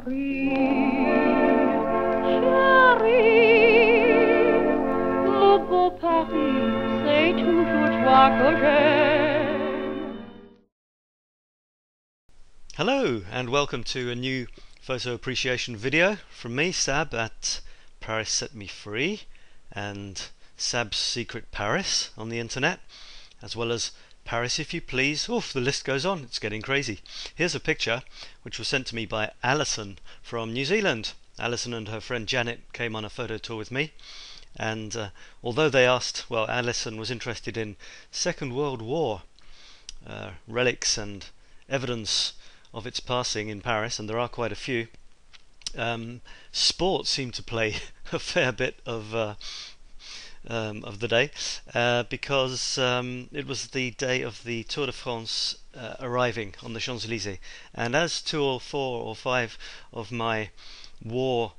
chérie, mon beau Paris, c'est toujours toi que j'aime. Hello and welcome to a new photo appreciation video from me, Sab, at Paris Set Me Free and Sab's Secret Paris on the internet, as well as Paris If You Please. Oof, the list goes on, it's getting crazy. Here's a picture which was sent to me by Alison from New Zealand. Alison and her friend Janet came on a photo tour with me, and although they asked, well, Alison was interested in Second World War relics and evidence of its passing in Paris, and there are quite a few. Sport seemed to play a fair bit of the day because it was the day of the Tour de France arriving on the Champs-Élysées, and as 2 or 4 or 5 of my war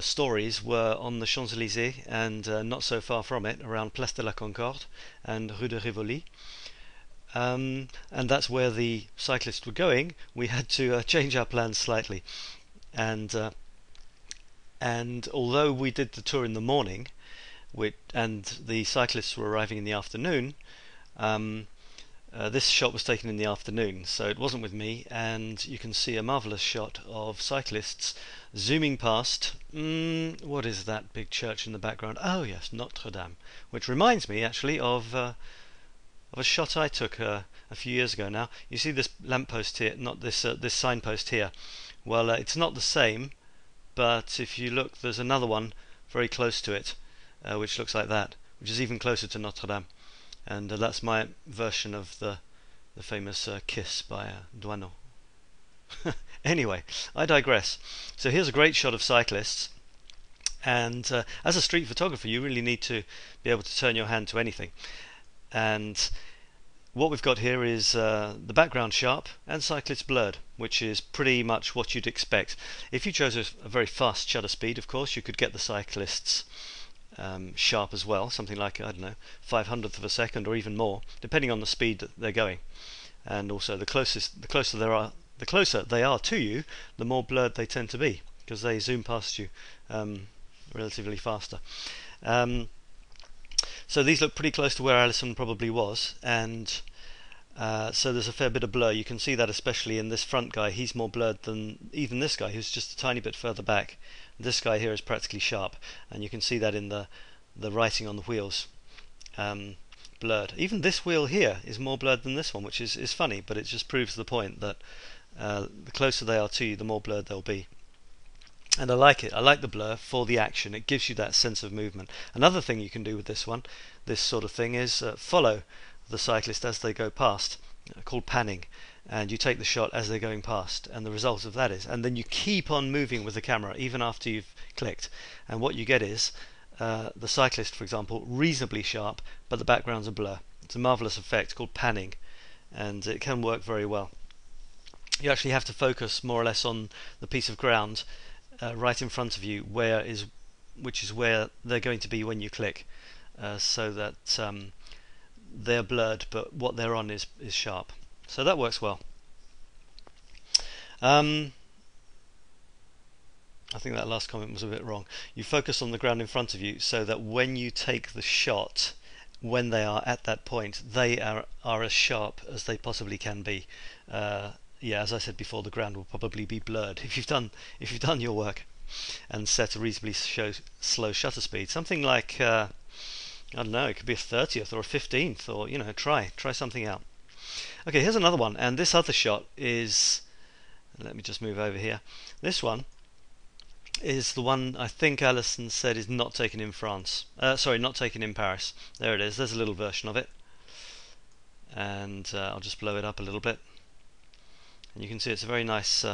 stories were on the Champs-Élysées and not so far from it, around Place de la Concorde and Rue de Rivoli, and that's where the cyclists were going, we had to change our plans slightly, and although we did the tour in the morning, and the cyclists were arriving in the afternoon, this shot was taken in the afternoon, so it wasn't with me, and you can see a marvellous shot of cyclists zooming past. What is that big church in the background? Oh yes, Notre Dame, which reminds me actually of a shot I took a few years ago now. You see this lamppost here, not this signpost here. Well, it's not the same, but if you look, there's another one very close to it, which looks like that, which is even closer to Notre Dame, and that's my version of the famous Kiss by Duano. Anyway, I digress. So here's a great shot of cyclists, and as a street photographer you really need to be able to turn your hand to anything, and what we've got here is the background sharp and cyclists blurred, which is pretty much what you'd expect. If you chose a very fast shutter speed, of course, you could get the cyclists sharp as well, something like, I don't know, 500th of a second or even more, depending on the speed that they're going. And also the closer they are to you, the more blurred they tend to be, because they zoom past you relatively faster. So these look pretty close to where Alison probably was, and so there's a fair bit of blur. You can see that especially in this front guy. He's more blurred than even this guy, who's just a tiny bit further back. This guy here is practically sharp, and you can see that in the writing on the wheels, blurred. Even this wheel here is more blurred than this one, which is funny, but it just proves the point that the closer they are to you, the more blurred they'll be. And I like it. I like the blur for the action. It gives you that sense of movement. Another thing you can do with this sort of thing, is follow the cyclist as they go past, called panning. And you take the shot as they're going past, and the result of that is, and then you keep on moving with the camera even after you've clicked, and what you get is the cyclist, for example, reasonably sharp, but the background's a blur. It's a marvellous effect called panning, and it can work very well. You actually have to focus more or less on the piece of ground right in front of you, which is where they're going to be when you click, so that they're blurred, but what they're on is sharp. So that works well. I think that last comment was a bit wrong. You focus on the ground in front of you, so that when you take the shot, when they are at that point, they are as sharp as they possibly can be. Yeah, as I said before, the ground will probably be blurred if you've done your work and set a reasonably slow shutter speed, something like I don't know, it could be a 30th or a 15th, or try something out. Okay, here's another one, and this other shot is, let me just move over here. This one is the one I think Alison said is not taken in France. Sorry, not taken in Paris. There it is. There's a little version of it, and I'll just blow it up a little bit. And you can see it's a very nice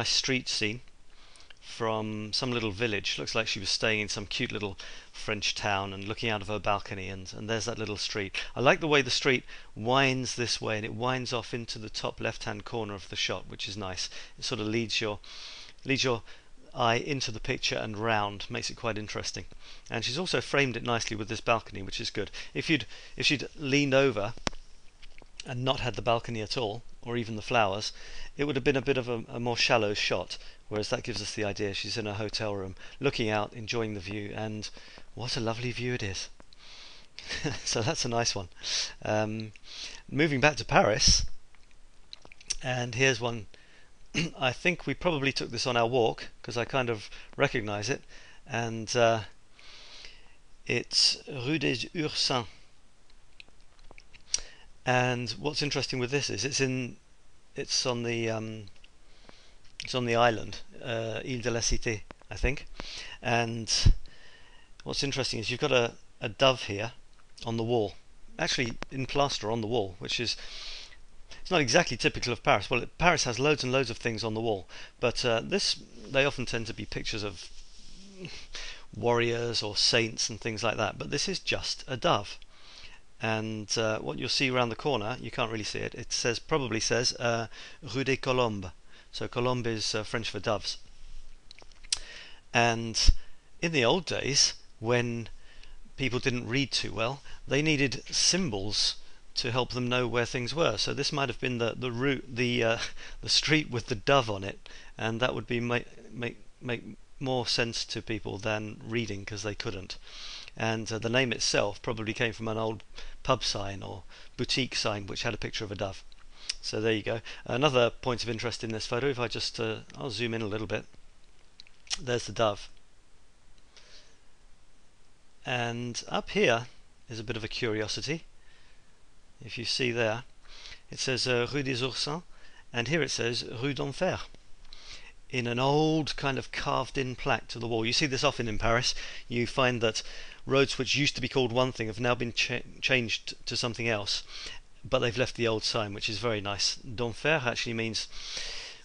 street scene from some little village. Looks like she was staying in some cute little French town and looking out of her balcony, and there's that little street. I like the way the street winds this way, and it winds off into the top left hand corner of the shot, which is nice. It sort of leads your eye into the picture and round, makes it quite interesting. And she's also framed it nicely with this balcony, which is good. If she'd leaned over and not had the balcony at all, or even the flowers, it would have been a bit of a more shallow shot. Whereas that gives us the idea she's in a hotel room, looking out, enjoying the view, and what a lovely view it is. So that's a nice one. Moving back to Paris, and here's one. I think we probably took this on our walk because I kind of recognize it, and it's Rue des Ursins. And what's interesting with this is it's on the island, Ile de la Cité, I think. And what's interesting is you've got a dove here on the wall, actually in plaster on the wall, which is, it's not exactly typical of Paris. Well, Paris has loads and loads of things on the wall, but they often tend to be pictures of warriors or saints and things like that. But this is just a dove. And what you'll see around the corner, you can't really see it. It probably says Rue des Colombes. So colombe is French for doves. And in the old days, when people didn't read too well, they needed symbols to help them know where things were. So this might have been the route, the street with the dove on it, and that would be make more sense to people than reading because they couldn't. And the name itself probably came from an old pub sign or boutique sign which had a picture of a dove. So there you go. Another point of interest in this photo, if I just I'll zoom in a little bit. There's the dove. And up here is a bit of a curiosity. If you see there, it says Rue des Ursins, and here it says Rue d'Enfer, in an old kind of carved in plaque to the wall. You see this often in Paris. You find that roads which used to be called one thing have now been changed to something else, but they've left the old sign, which is very nice. D'Enfer actually means,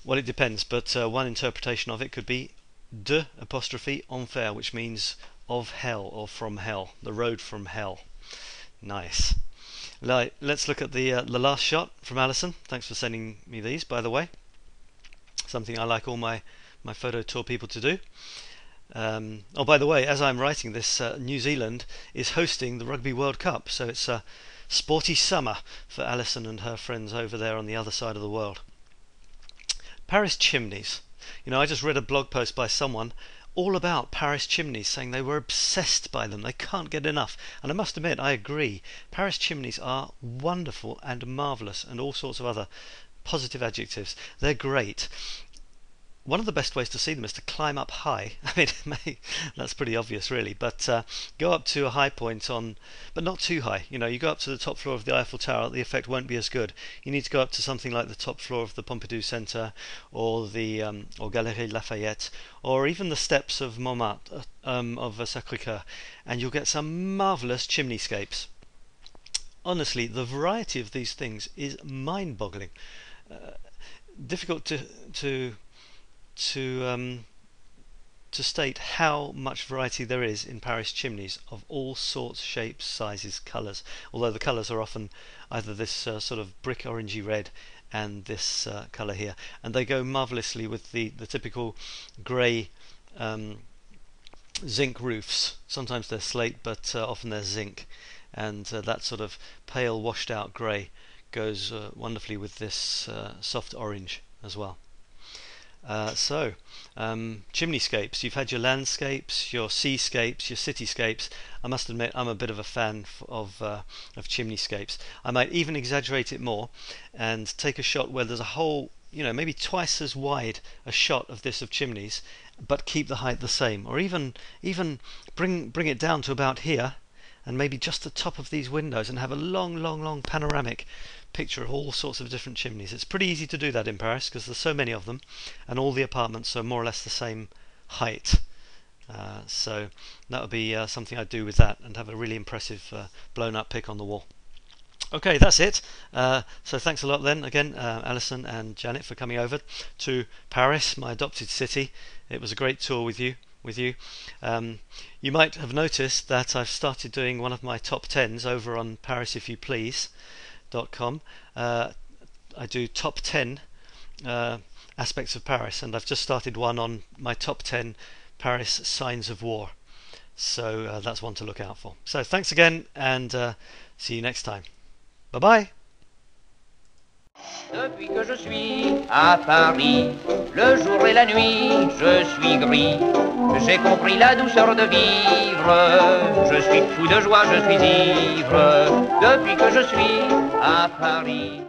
well, it depends, but one interpretation of it could be de apostrophe enfer, which means of hell or from hell, the road from hell. Nice. Let's look at the last shot from Alison. Thanks for sending me these, by the way. Something I like all my photo tour people to do. Oh, by the way, as I'm writing this, New Zealand is hosting the Rugby World Cup, so it's a sporty summer for Alison and her friends over there on the other side of the world. Paris chimneys. You know, I just read a blog post by someone all about Paris chimneys, saying they were obsessed by them. They can't get enough. And I must admit, I agree. Paris chimneys are wonderful and marvellous, and all sorts of other positive adjectives. They're great. One of the best ways to see them is to climb up high. I mean, that's pretty obvious, really. But go up to a high point but not too high. You know, you go up to the top floor of the Eiffel Tower, the effect won't be as good. You need to go up to something like the top floor of the Pompidou Centre, or the or Galerie Lafayette, or even the steps of Montmartre, of Sacré-Cœur, and you'll get some marvellous chimneyscapes. Honestly, the variety of these things is mind-boggling. Difficult to state how much variety there is in Paris chimneys of all sorts, shapes, sizes, colours. Although the colours are often either this sort of brick orangey red and this colour here, and they go marvellously with the typical grey zinc roofs. Sometimes they're slate, but often they're zinc, and that sort of pale washed out grey goes wonderfully with this soft orange as well. Chimneyscapes. You've had your landscapes, your seascapes, your cityscapes. I must admit, I'm a bit of a fan of chimneyscapes. I might even exaggerate it more and take a shot where there's a whole, maybe twice as wide a shot of chimneys, but keep the height the same, or even bring it down to about here, and maybe just the top of these windows, and have a long panoramic picture of all sorts of different chimneys. It's pretty easy to do that in Paris because there's so many of them, and all the apartments are more or less the same height. So that would be something I'd do with that, and have a really impressive blown up pic on the wall. Okay, that's it. So thanks a lot then again, Alison and Janet, for coming over to Paris, my adopted city. It was a great tour with you. You might have noticed that I've started doing one of my top 10s over on ParisIfYouPlease.com. I do top 10 aspects of Paris, and I've just started one on my top 10 Paris signs of war. So that's one to look out for. So thanks again, and see you next time. Bye bye. Depuis que je suis à Paris, le jour et la nuit, je suis gris. J'ai compris la douceur de vivre. Je suis fou de joie, je suis ivre. Depuis que je suis à Paris.